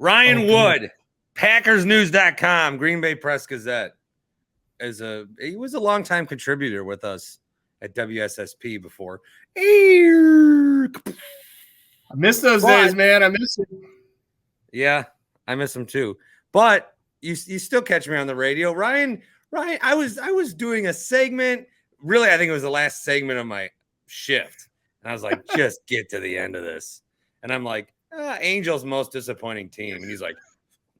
Ryan Wood, PackersNews.com, Green Bay Press Gazette. He was a longtime contributor with us at WSSP before. I miss those days, man. I miss it. Yeah, I miss him too. But you still catch me on the radio. Ryan, I was doing a segment. Really, I think it was the last segment of my shift. And I was like, just get to the end of this. And I'm like, Angels' most disappointing team. And he's like,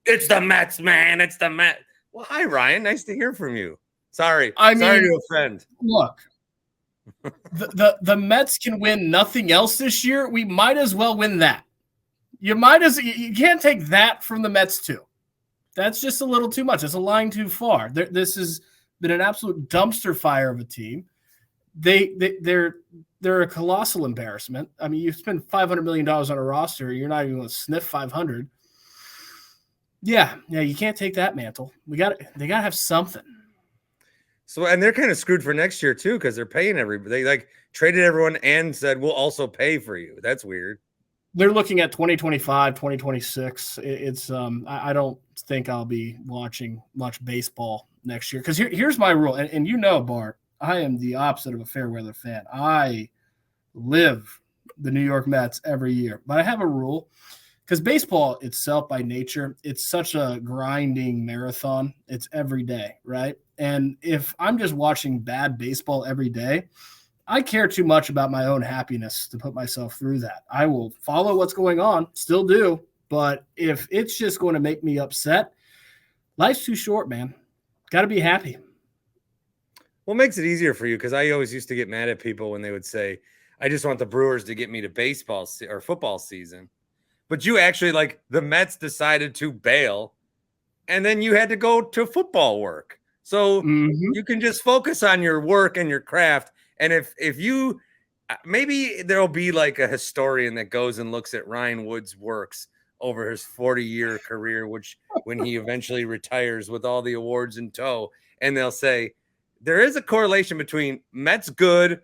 it's the Mets, man. It's the Mets. Well, hi, Ryan. Nice to hear from you. Sorry to offend. Look, the Mets can win nothing else this year. We might as well win that. You can't take that from the Mets too. That's just a little too much. It's a line too far. This has been an absolute dumpster fire of a team. They're a colossal embarrassment. I mean, you spend $500 million on a roster, you're not even going to sniff 500. Yeah, you can't take that mantle. They got to have something. So, and they're kind of screwed for next year too, because they're paying everybody. They like traded everyone and said we'll also pay for you. That's weird. They're looking at 2025, 2026. It's I don't think I'll be watching much baseball next year because here's my rule, and you know, Bart, I am the opposite of a fair weather fan. I live the New York Mets every year, but I have a rule because baseball itself by nature, it's such a grinding marathon. It's every day, right? And if I'm just watching bad baseball every day, I care too much about my own happiness to put myself through that. I will follow what's going on, still do, but if it's just going to make me upset, life's too short, man. Got to be happy. What makes it easier for you? Because I always used to get mad at people when they would say, I just want the Brewers to get me to baseball or football season. But you actually, like, the Mets decided to bail, and then you had to go to football work. So you can just focus on your work and your craft. And if you maybe there'll be like a historian that goes and looks at Ryan Wood's works over his 40-year career, which when he eventually retires with all the awards in tow, and they'll say there is a correlation between Mets good,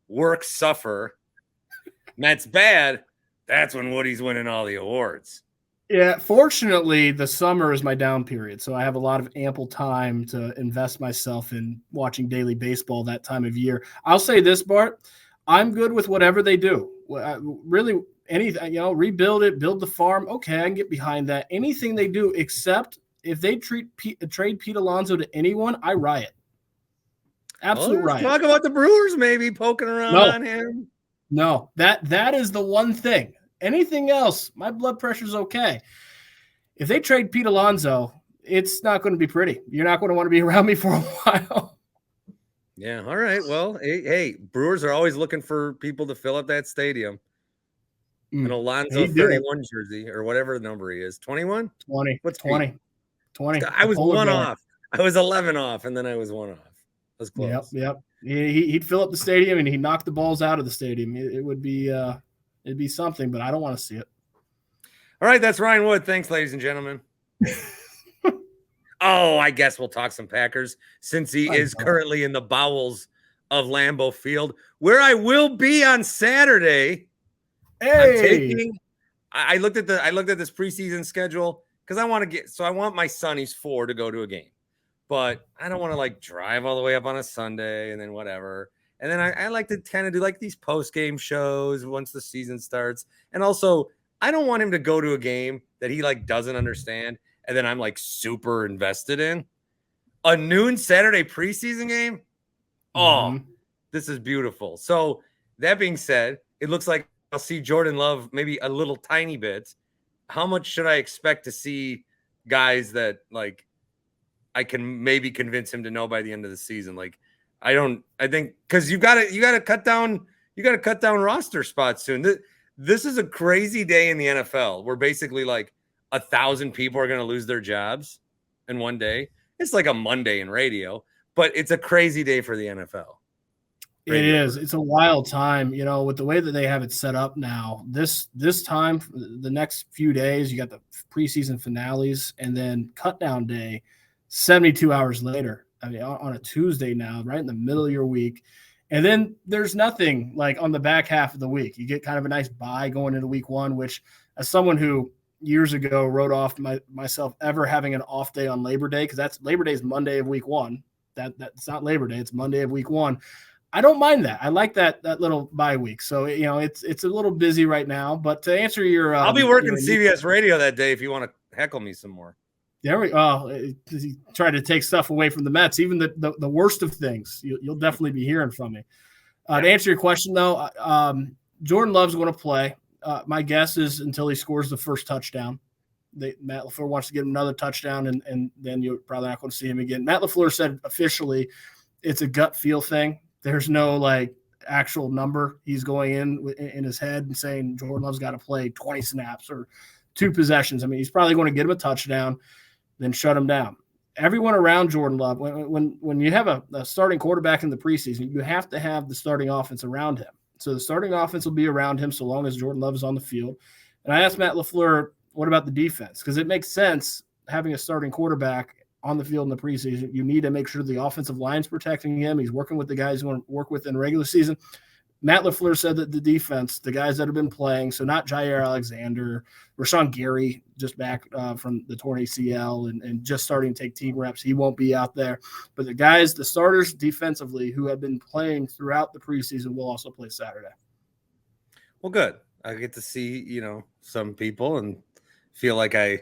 work suffer, Mets bad. That's when Woody's winning all the awards. Yeah, fortunately, the summer is my down period, so I have a lot of ample time to invest myself in watching daily baseball that time of year. I'll say this, Bart, I'm good with whatever they do. Really, anything, rebuild it, build the farm. Okay, I can get behind that. Anything they do, except if they trade Pete Alonso to anyone, I riot. Absolute riot. Talk about the Brewers maybe poking around on him. No, that is the one thing. Anything else, my blood pressure's okay. If they trade Pete Alonso, it's not going to be pretty. You're not going to want to be around me for a while. Yeah, all right. Well, hey, Brewers are always looking for people to fill up that stadium. An Alonso 31 jersey or whatever the number he is. 21? 20. What's 20? 20. I was one off. I was 11 off, and then I was one off. I was close. Yep. He'd fill up the stadium, and he'd knock the balls out of the stadium. It would be it'd be something, but I don't want to see it. All right, that's Ryan Wood. Thanks, ladies and gentlemen. I guess we'll talk some Packers since he is currently in the bowels of Lambeau Field, where I will be on Saturday. Hey, I looked at this preseason schedule because I want my son, he's 4, to go to a game, but I don't want to like drive all the way up on a Sunday and then whatever. And then I like to kind of do like these post-game shows once the season starts. And also, I don't want him to go to a game that he like doesn't understand and then I'm like super invested in. A noon Saturday preseason game? This is beautiful. So that being said, it looks like I'll see Jordan Love maybe a little tiny bit. How much should I expect to see guys that like I can maybe convince him to know by the end of the season? Like, I think because you got to cut down roster spots soon. This is a crazy day in the NFL where basically like 1,000 people are going to lose their jobs in one day. It's like a Monday in radio, but it's a crazy day for the NFL. It is. It's a wild time, with the way that they have it set up now. This time, the next few days, you got the preseason finales and then cut down day 72 hours later. I mean, on a Tuesday now, right in the middle of your week. And then there's nothing like on the back half of the week. You get kind of a nice bye going into week 1, which as someone who years ago wrote off myself ever having an off day on Labor Day, because Labor Day is Monday of week 1. That's not Labor Day, it's Monday of week 1. I don't mind that. I like that little bye week. So, it's a little busy right now. But to answer your, I'll be working CBS Radio that day if you want to heckle me some more. There we go. He tried to take stuff away from the Mets, even the worst of things. You'll definitely be hearing from me. To answer your question, though, Jordan Love's going to play. My guess is until he scores the first touchdown. Matt LaFleur wants to get him another touchdown, and then you're probably not going to see him again. Matt LaFleur said officially it's a gut feel thing. There's no actual number he's going in his head and saying Jordan Love's got to play 20 snaps or 2 possessions. I mean, he's probably going to get him a touchdown, then shut him down. Everyone around Jordan Love, when you have a starting quarterback in the preseason, you have to have the starting offense around him. So the starting offense will be around him so long as Jordan Love is on the field. And I asked Matt LaFleur, what about the defense? Because it makes sense having a starting quarterback on the field in the preseason. You need to make sure the offensive line's protecting him. He's working with the guys you want to work with in regular season. Matt LaFleur said that the defense, the guys that have been playing, so not Jair Alexander, Rashawn Gary, just back from the torn ACL and just starting to take team reps, he won't be out there. But the guys, the starters defensively who have been playing throughout the preseason will also play Saturday. Well, good. I get to see, some people and feel like I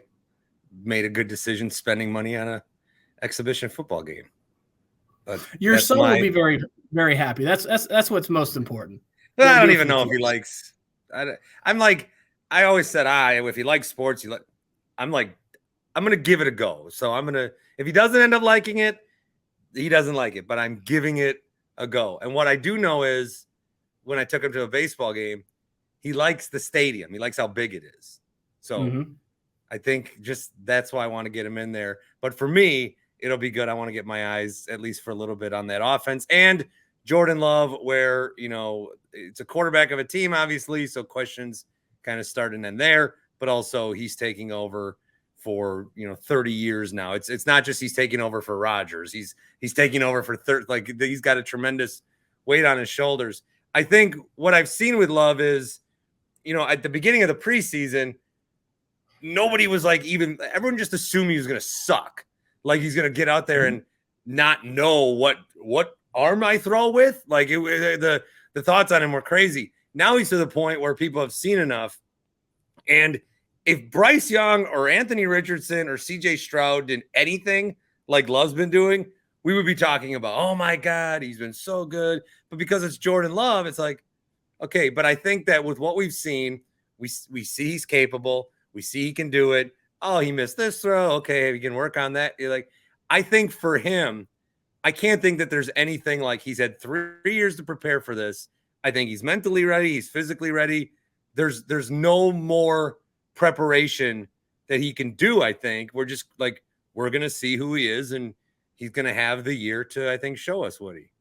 made a good decision spending money on a exhibition football game. But your son will be very, very happy. That's what's most important. I don't even know if he likes. I always said, if he likes sports, I'm going to give it a go. So if he doesn't end up liking it, he doesn't like it, but I'm giving it a go. And what I do know is when I took him to a baseball game, he likes the stadium. He likes how big it is. So I think just that's why I want to get him in there. But for me, it'll be good. I want to get my eyes at least for a little bit on that offense and Jordan Love, where, it's a quarterback of a team, obviously. So questions kind of start and end there, but also he's taking over for, 30 years now. It's not just he's taking over for Rodgers. He's taking over for he's got a tremendous weight on his shoulders. I think what I've seen with Love is, at the beginning of the preseason, nobody was everyone just assumed he was going to suck. Like he's going to get out there and not know what arm I throw with. The thoughts on him were crazy. Now he's to the point where people have seen enough. And if Bryce Young or Anthony Richardson or CJ Stroud did anything like Love's been doing, we would be talking about, oh my God, he's been so good. But because it's Jordan Love, it's like, okay. But I think that with what we've seen, we see he's capable. We see he can do it. Oh, he missed this throw. Okay, we can work on that. I think for him, I can't think that there's anything like he's had 3 years to prepare for this. I think he's mentally ready. He's physically ready. There's no more preparation that he can do. I think we're just we're going to see who he is, and he's going to have the year to, I think, show us, Woody.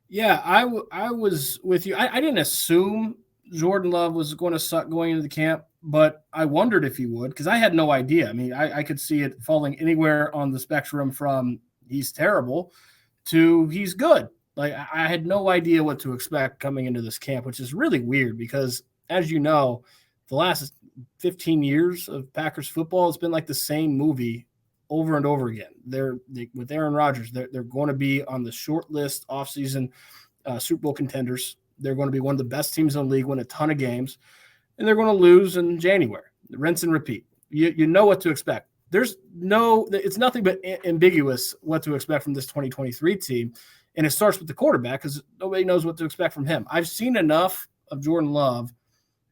Yeah, I was with you. I didn't assume Jordan Love was going to suck going into the camp, but I wondered if he would, because I had no idea. I mean, I could see it falling anywhere on the spectrum from he's terrible to he's good. I had no idea what to expect coming into this camp, which is really weird because, as you know, the last 15 years of Packers football, it's been like the same movie over and over again. With Aaron Rodgers, they're going to be on the short list offseason Super Bowl contenders. They're going to be one of the best teams in the league, win a ton of games, and they're going to lose in January. Rinse and repeat. You know what to expect. It's nothing but ambiguous what to expect from this 2023 team, and it starts with the quarterback because nobody knows what to expect from him. I've seen enough of Jordan Love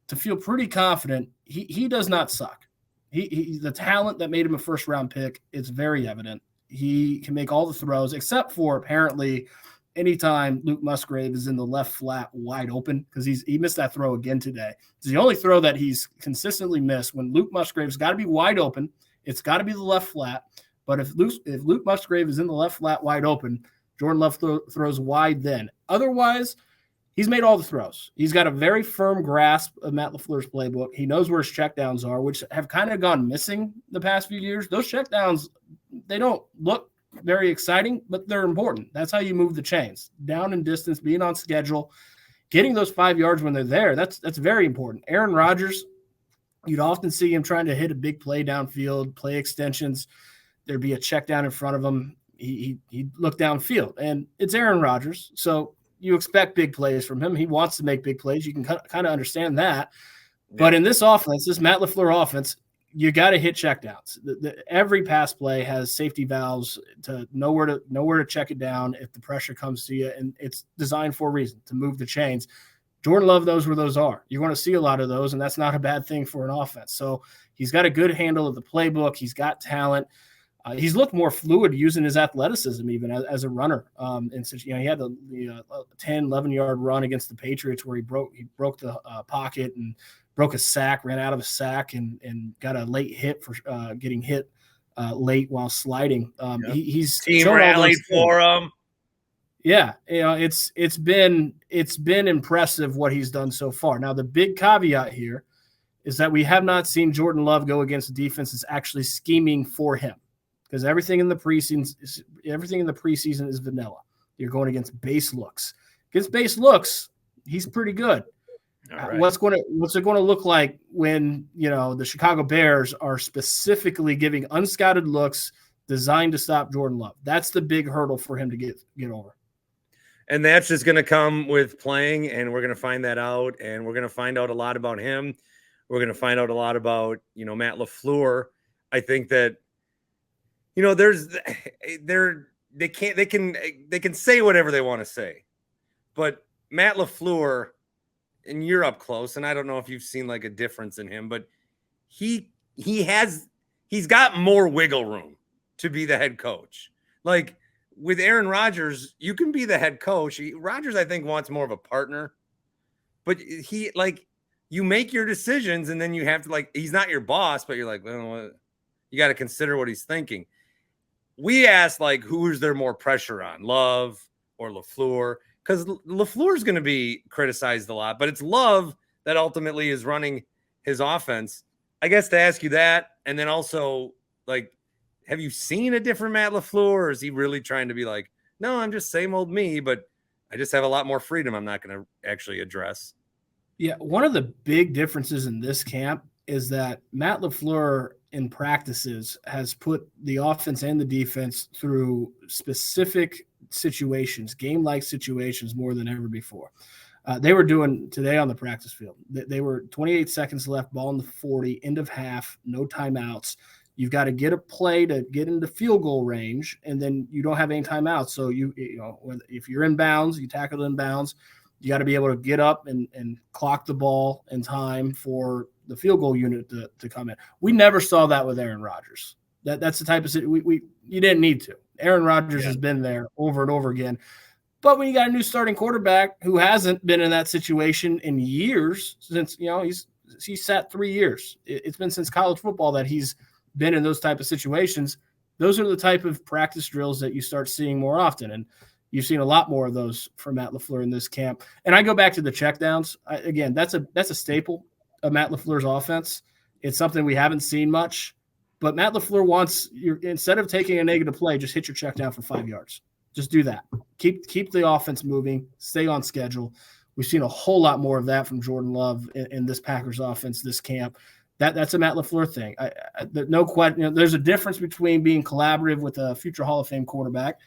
to feel pretty confident he does not suck. He's the talent that made him a first-round pick. It's very evident. He can make all the throws, except for apparently anytime Luke Musgrave is in the left flat wide open, because he missed that throw again today. It's the only throw that he's consistently missed. When Luke Musgrave's got to be wide open, it's got to be the left flat. But if Luke Musgrave is in the left flat wide open, Jordan Love throws wide then. Otherwise, he's made all the throws. He's got a very firm grasp of Matt LaFleur's playbook. He knows where his checkdowns are, which have kind of gone missing the past few years. Those checkdowns, they don't look very exciting, but they're important. That's how you move the chains. Down in distance, being on schedule, getting those 5 yards when they're there, that's very important. Aaron Rodgers, You'd often see him trying to hit a big play downfield, play extensions. There'd be a check down in front of him. He'd look downfield, and it's Aaron Rodgers, so you expect big plays from him. He wants to make big plays. You can kind of understand that. Yeah. But in this offense, this Matt LaFleur offense, you got to hit checkdowns. Every pass play has safety valves to know where to check it down if the pressure comes to you, and it's designed for a reason, to move the chains. Jordan Love knows where those are. You're going to see a lot of those, and that's not a bad thing for an offense. So he's got a good handle of the playbook. He's got talent. He's looked more fluid using his athleticism even as a runner. And since he had the 10, 11-yard run against the Patriots where he broke the pocket and broke a sack, ran out of a sack, and got a late hit for getting hit late while sliding. He's team rallied for him. Yeah, it's been impressive what he's done so far. Now the big caveat here is that we have not seen Jordan Love go against a defense that's actually scheming for him, because everything in the preseason is vanilla. You're going against base looks. Against base looks, he's pretty good. Right. What's it going to look like when the Chicago Bears are specifically giving unscouted looks designed to stop Jordan Love? That's the big hurdle for him to get over. And that's just going to come with playing, and we're going to find that out, and we're going to find out a lot about him. We're going to find out a lot about, Matt LaFleur. I think that, they can say whatever they want to say, but Matt LaFleur, and you're up close, and I don't know if you've seen like a difference in him, but he's got more wiggle room to be the head coach. Like with Aaron Rodgers, you can be the head coach. Rodgers, I think, wants more of a partner, but you make your decisions, and then you have to he's not your boss, but you're like, well, you got to consider what he's thinking. We asked who is there more pressure on, Love or LaFleur? Because LaFleur is going to be criticized a lot, but it's Love that ultimately is running his offense. I guess to ask you that, and then also have you seen a different Matt LaFleur, or is he really trying to be no, I'm just same old me, but I just have a lot more freedom I'm not going to actually address? Yeah, one of the big differences in this camp is that Matt LaFleur in practices has put the offense and the defense through specific situations, game-like situations, more than ever before. They were doing today on the practice field. They were 28 seconds left, ball in the 40, end of half, no timeouts. You've got to get a play to get into field goal range, and then you don't have any timeouts. So if you're in bounds, you tackle in bounds. You got to be able to get up and clock the ball in time for the field goal unit to come in. We never saw that with Aaron Rodgers. That's the type of you didn't need to. Aaron Rodgers has been there over and over again. But when you got a new starting quarterback who hasn't been in that situation in years, since he's sat 3 years. It's been since college football that he's been in those type of situations. Those are the type of practice drills that you start seeing more often. And you've seen a lot more of those from Matt LaFleur in this camp. And I go back to the checkdowns. Again, that's a staple of Matt LaFleur's offense. It's something we haven't seen much. But Matt LaFleur wants instead of taking a negative play, just hit your check down for 5 yards. Just do that. Keep the offense moving. Stay on schedule. We've seen a whole lot more of that from Jordan Love in this Packers offense this camp. That's a Matt LaFleur thing. No question. There's a difference between being collaborative with a future Hall of Fame quarterback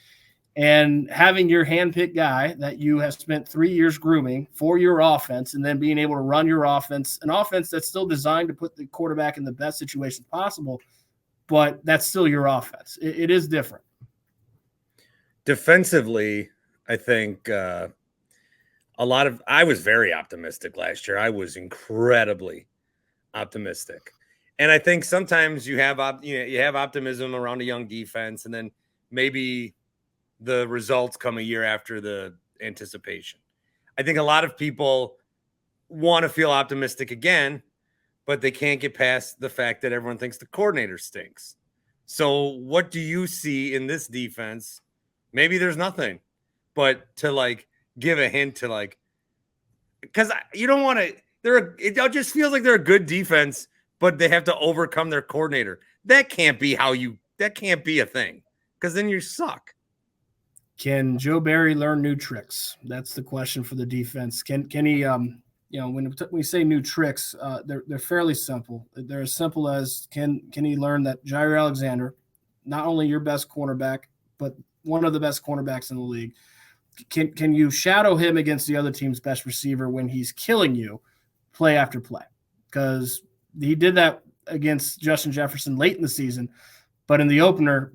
and having your handpicked guy that you have spent 3 years grooming for your offense, and then being able to run your offense, an offense that's still designed to put the quarterback in the best situation possible, but that's still your offense. It is different. Defensively, I think I was very optimistic last year. I was incredibly optimistic. And I think sometimes you have optimism around a young defense, and then maybe the results come a year after the anticipation. I think a lot of people want to feel optimistic again, but they can't get past the fact that everyone thinks the coordinator stinks. So what do you see in this defense? Maybe there's nothing, but to give a hint to because you don't want to, it just feels like they're a good defense, but they have to overcome their coordinator. That can't be a thing, because then you suck. Can Joe Barry learn new tricks? That's the question for the defense. Can he when we say new tricks, they're fairly simple. They're as simple as can he learn that Jair Alexander, not only your best cornerback, but one of the best cornerbacks in the league, can you shadow him against the other team's best receiver when he's killing you play after play? Because he did that against Justin Jefferson late in the season, but in the opener,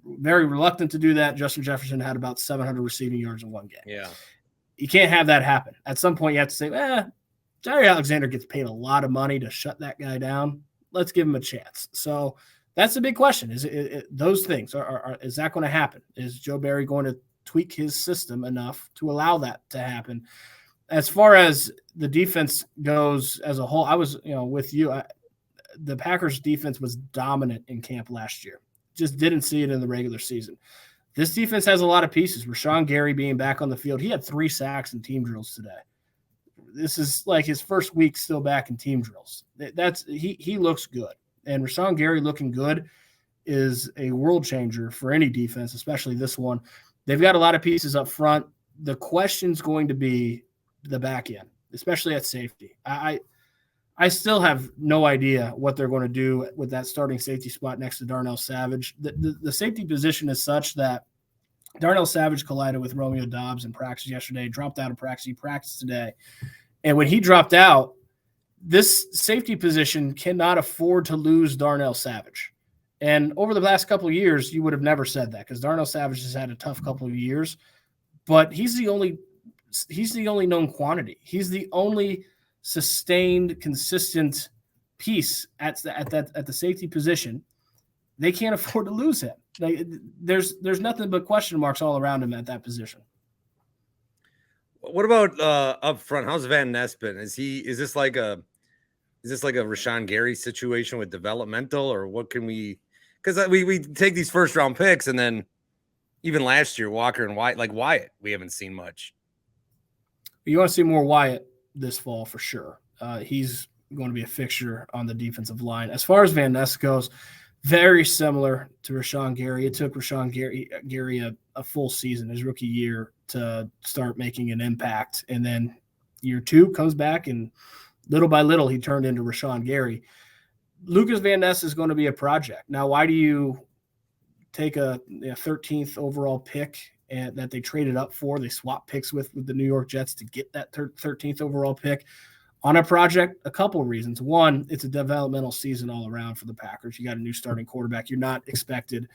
very reluctant to do that. Justin Jefferson had about 700 receiving yards in one game. Yeah. You can't have that happen. At some point, you have to say, Jair Alexander gets paid a lot of money to shut that guy down. Let's give him a chance. So that's the big question. Is those things is that going to happen? Is Joe Barry going to tweak his system enough to allow that to happen? As far as the defense goes as a whole, I was with you. The Packers defense was dominant in camp last year. Just didn't see it in the regular season. This defense has a lot of pieces. Rashawn Gary being back on the field. He had 3 sacks in team drills today. This is like his first week still back in team drills. He looks good. And Rashawn Gary looking good is a world changer for any defense, especially this one. They've got a lot of pieces up front. The question's going to be the back end, especially at safety. I still have no idea what they're going to do with that starting safety spot next to Darnell Savage. The safety position is such that Darnell Savage collided with Romeo Doubs in practice yesterday, dropped out of practice. He practiced today. And when he dropped out, this safety position cannot afford to lose Darnell Savage. And over the last couple of years, you would have never said that because Darnell Savage has had a tough couple of years, but he's the only known quantity. He's the only sustained, consistent piece at the safety position. They can't afford to lose him. There's nothing but question marks all around him at that position. What about up front? How's Van Ness been? Is this like a Rashawn Gary situation with developmental, or what can we? Because we take these first round picks, and then even last year, Walker and Wyatt, we haven't seen much. You want to see more Wyatt this fall for sure. He's going to be a fixture on the defensive line. As far as Van Ness goes, very similar to Rashawn Gary. It took Rashawn Gary a full season, his rookie year, to start making an impact. And then year 2 comes back, and little by little, he turned into Rashawn Gary. Lucas Van Ness is going to be a project. Now, why do you take a 13th overall pick that they traded up for? They swapped picks with the New York Jets to get that 13th overall pick on a project. A couple of reasons. One, it's a developmental season all around for the Packers. You got a new starting quarterback. You're not expected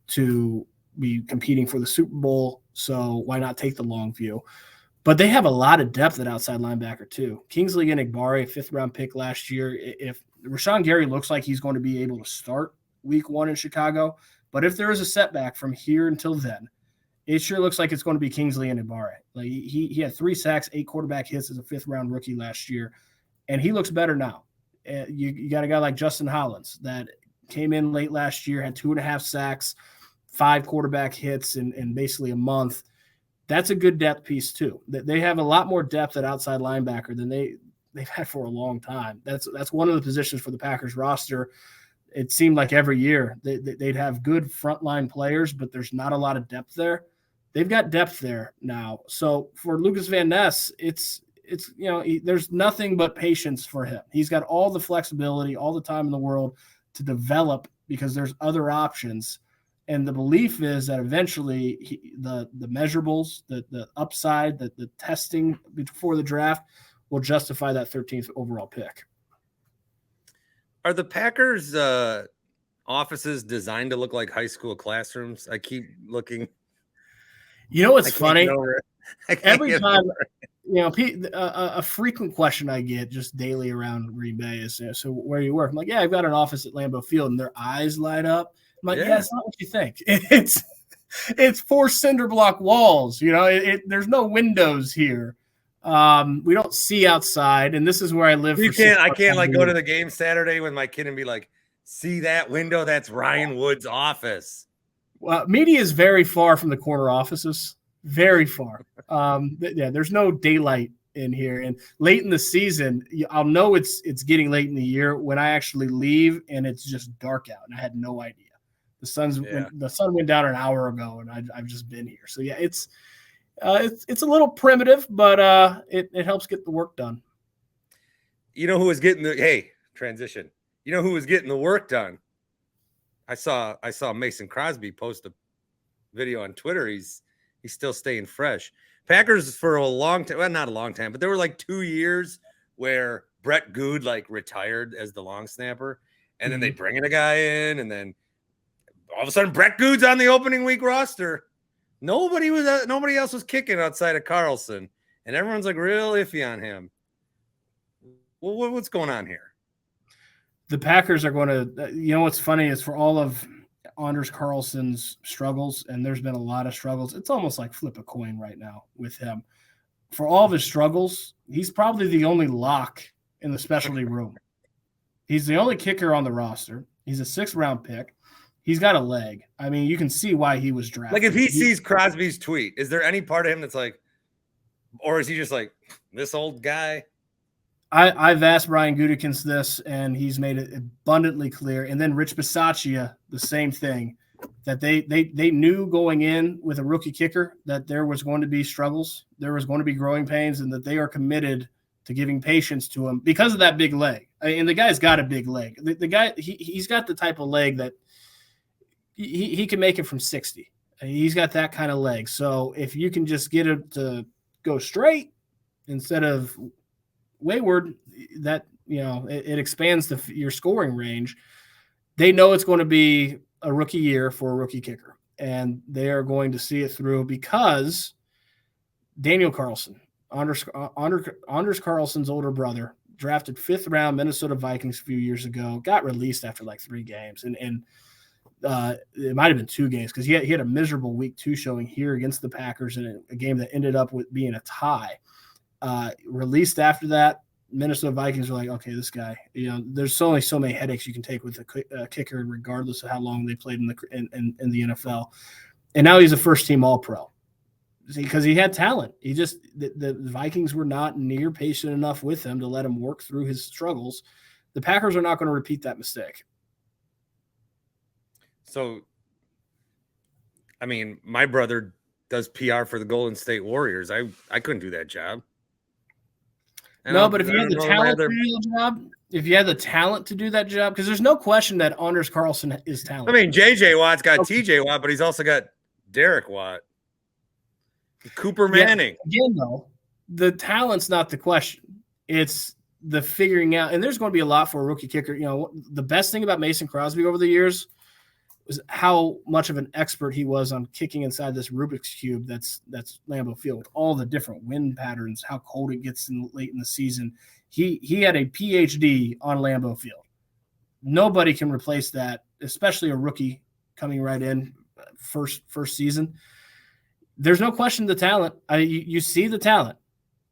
to be competing for the Super Bowl, so why not take the long view? But they have a lot of depth at outside linebacker too. Kingsley Enagbare, 5th-round pick last year. If Rashawn Gary looks like he's going to be able to start week 1 in Chicago, but if there is a setback from here until then, it sure looks like it's going to be Kingsley Enagbare. Like he had 3 sacks, 8 quarterback hits as a 5th-round rookie last year, and he looks better now. You got a guy like Justin Hollins that came in late last year, had 2.5 sacks, 5 quarterback hits in basically a month. That's a good depth piece too. They have a lot more depth at outside linebacker than they've had for a long time. That's one of the positions for the Packers roster. It seemed like every year they'd have good frontline players, but there's not a lot of depth there. They've got depth there now. So for Lucas Van Ness, it's there's nothing but patience for him. He's got all the flexibility, all the time in the world to develop because there's other options. And the belief is that eventually the measurables, the upside, the testing before the draft will justify that 13th overall pick. Are the Packers offices designed to look like high school classrooms? I keep looking. You know what's funny? Every time, a frequent question I get just daily around Green Bay is, so where do you work? I'm like, yeah, I've got an office at Lambeau Field, and their eyes light up. I'm like, yeah, it's not what you think. It's 4 cinder block walls. There's no windows here. We don't see outside, and this is where I live. I can't like go to the game Saturday with my kid and be like, see that window? That's Ryan Wood's office. Well, media is very far from the corner offices. Very far. There's no daylight in here. And late in the season, I'll know it's getting late in the year when I actually leave and it's just dark out, and I had no idea. The sun went down an hour ago, and I've just been here. So yeah, it's a little primitive, but it helps get the work done. You know who was getting transition. You know who was getting the work done? I saw Mason Crosby post a video on Twitter. He's still staying fresh. Packers for a long time, well, not a long time, but there were like 2 years where Brett Good like retired as the long snapper, and then they bring in a guy in, and then all of a sudden Brett Good's on the opening week roster. Nobody else was kicking outside of Carlson, and everyone's like real iffy on him. Well, what's going on here? The Packers are going to, you know, what's funny is for all of Anders Carlson's struggles, and there's been a lot of struggles, it's almost like flip a coin right now with him. For all of his struggles, he's probably the only lock in the specialty room. He's the only kicker on the roster. He's a 6th-round pick. He's got a leg. I mean, you can see why he was drafted. Like if he sees Crosby's tweet, is there any part of him that's like, or is he just like, this old guy? I've asked Brian Gutekunst this, and he's made it abundantly clear. And then Rich Bisaccia, the same thing, that they knew going in with a rookie kicker that there was going to be struggles, there was going to be growing pains, and that they are committed to giving patience to him because of that big leg. And the guy's got a big leg. The guy, he's got the type of leg that he can make it from 60. He's got that kind of leg. So if you can just get it to go straight instead of wayward, that, you know, it expands your scoring range. They know it's going to be a rookie year for a rookie kicker, and they are going to see it through because Daniel Carlson, Anders Carlson's older brother, drafted 5th round Minnesota Vikings a few years ago, got released after like 3 games, and it might have been 2 games because he had a miserable week 2 showing here against the Packers in a game that ended up with being a tie. Released after that, Minnesota Vikings were like, okay, this guy, you know, there's only so many headaches you can take with a kicker, regardless of how long they played in the NFL. And now he's a first-team All-Pro because he had talent. The Vikings were not near patient enough with him to let him work through his struggles. The Packers are not going to repeat that mistake. So, I mean, my brother does PR for the Golden State Warriors. I couldn't do that job. No, but if you had the talent to do the job, if you had the talent to do that job, because there's no question that Anders Carlson is talented. I mean, J.J. Watt's got T.J. Watt, but he's also got Derek Watt, Cooper Manning. Yeah, again, though, the talent's not the question. It's the figuring out, and there's going to be a lot for a rookie kicker. You know, the best thing about Mason Crosby over the years was how much of an expert he was on kicking inside this Rubik's Cube that's Lambeau Field, with all the different wind patterns, how cold it gets late in the season. He had a PhD on Lambeau Field. Nobody can replace that, especially a rookie coming right in first season. There's no question the talent. You see the talent.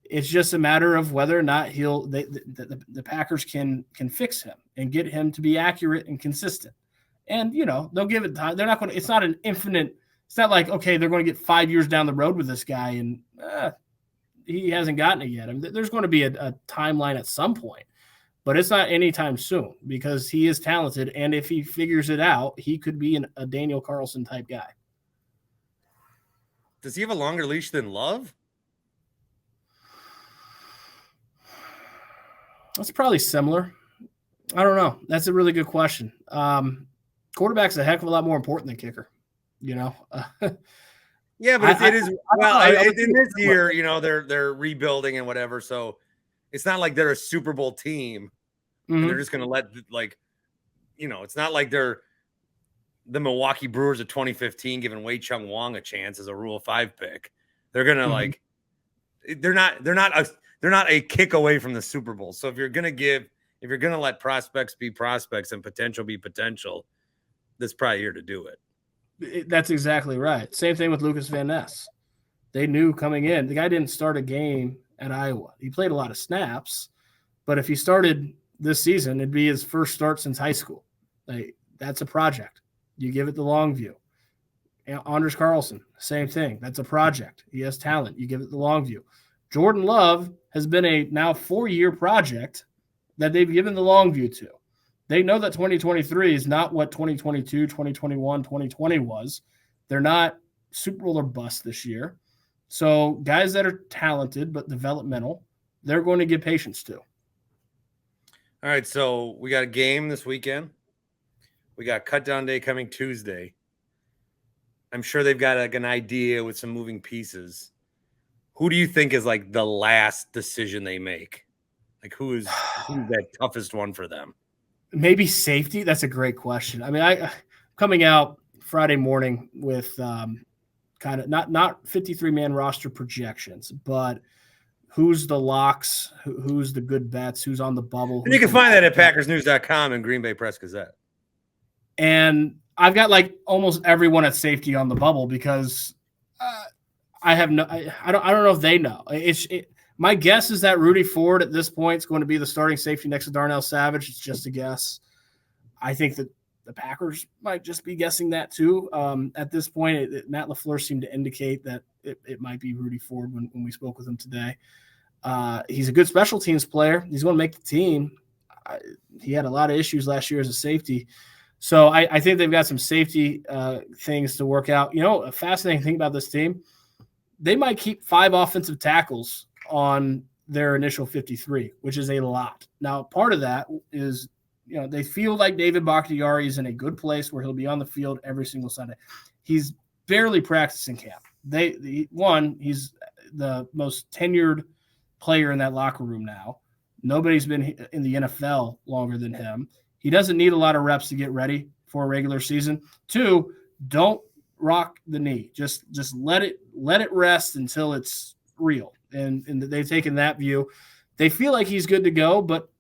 It's just a matter of whether or not the Packers can fix him and get him to be accurate and consistent. And, you know, they'll give it time. They're not going to – it's not an infinite – it's not like, okay, they're going to get 5 years down the road with this guy and he hasn't gotten it yet. I mean, there's going to be a timeline at some point, but it's not anytime soon because he is talented. And if he figures it out, he could be a Daniel Carlson type guy. Does he have a longer leash than Love? That's probably similar. I don't know. That's a really good question. Quarterback's a heck of a lot more important than kicker, you know? Yeah, but it is. In this year, you know, they're rebuilding and whatever. So it's not like they're a Super Bowl team. Mm-hmm. And they're just going to let, like, you know, it's not like they're the Milwaukee Brewers of 2015 giving Wei Chung Wong a chance as a Rule 5 pick. They're going to like, they're not a kick away from the Super Bowl. So if you're going to let prospects be prospects and potential be potential, that's probably here to do it. That's exactly right. Same thing with Lucas Van Ness. They knew coming in, the guy didn't start a game at Iowa. He played a lot of snaps, but if he started this season, it'd be his first start since high school. Like, that's a project. You give it the long view. Anders Carlson, same thing. That's a project. He has talent. You give it the long view. Jordan Love has been a now 4-year project that they've given the long view to. They know that 2023 is not what 2022, 2021, 2020 was. They're not Super Bowl or bust this year. So guys that are talented but developmental, they're going to give patience to. All right, so we got a game this weekend. We got cut down day coming Tuesday. I'm sure they've got like an idea with some moving pieces. Who do you think is like the last decision they make? Like who's that toughest one for them? Maybe safety. That's a great question. I mean, I coming out Friday morning with kind of not 53-man roster projections, but who's the locks, who's the good bets, who's on the bubble. And you can find that at PackersNews.com and Green Bay Press Gazette. And I've got like almost everyone at safety on the bubble because I have no. I don't know if they know. My guess is that Rudy Ford at this point is going to be the starting safety next to Darnell Savage. It's just a guess. I think that the Packers might just be guessing that too. At this point, Matt LaFleur seemed to indicate that it might be Rudy Ford when we spoke with him today. He's a good special teams player. He's going to make the team. He had a lot of issues last year as a safety. So I think they've got some safety things to work out. You know, a fascinating thing about this team, they might keep 5 offensive tackles on their initial 53, which is a lot. Now, part of that is, you know, they feel like David Bakhtiari is in a good place where he'll be on the field every single Sunday. He's barely practicing camp. He's the most tenured player in that locker room now. Nobody's been in the NFL longer than him. He doesn't need a lot of reps to get ready for a regular season. 2, don't rock the knee. Just let it rest until it's real. And they've taken that view. They feel like he's good to go, but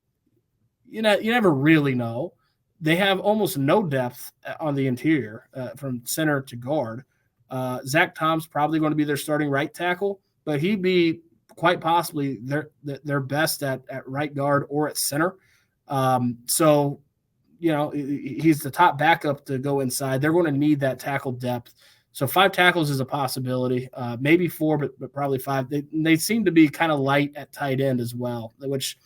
you never really know. They have almost no depth on the interior from center to guard. Zach Tom's probably going to be their starting right tackle, but he'd be quite possibly their best at right guard or at center. So, you know, he's the top backup to go inside. They're going to need that tackle depth. So 5 tackles is a possibility, maybe 4, but probably 5. They seem to be kind of light at tight end as well, which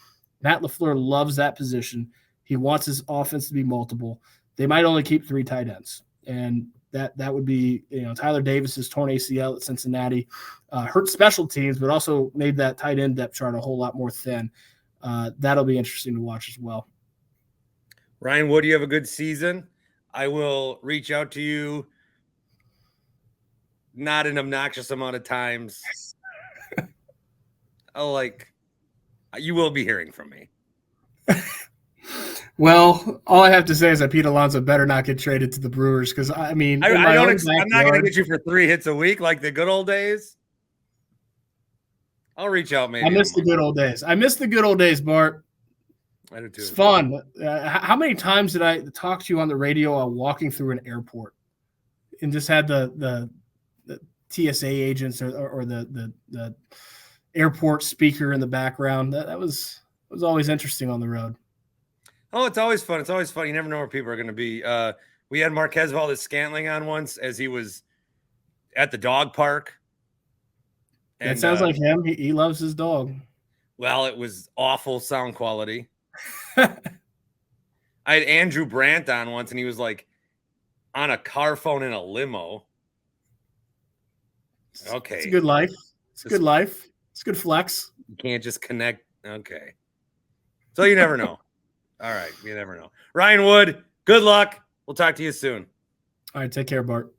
Matt LaFleur loves that position. He wants his offense to be multiple. They might only keep 3 tight ends, and that would be, you know, Tyler Davis's torn ACL at Cincinnati hurt special teams, but also made that tight end depth chart a whole lot more thin. That'll be interesting to watch as well. Ryan Wood, you have a good season. I will reach out to you not an obnoxious amount of times. You will be hearing from me. Well, all I have to say is that Pete Alonso better not get traded to the Brewers because, I mean, I'm not going to get you for 3 hits a week like the good old days. I'll reach out maybe. I miss the good old days. I miss the good old days, Bart. I do too. It's fun. How many times did I talk to you on the radio while walking through an airport and just had the TSA agents or the airport speaker in the background? That was always interesting on the road. Oh, it's always fun. It's always fun. You never know where people are going to be. We had Marquez Valdes-Scantling on once as he was at the dog park. That sounds like him. He loves his dog. Well, it was awful sound quality. I had Andrew Brandt on once, and he was like on a car phone in a limo. Okay. It's a good life. It's a good life. It's a good flex. You can't just connect. Okay. So you never know. All right. You never know. Ryan Wood, good luck. We'll talk to you soon. All right. Take care, Bart.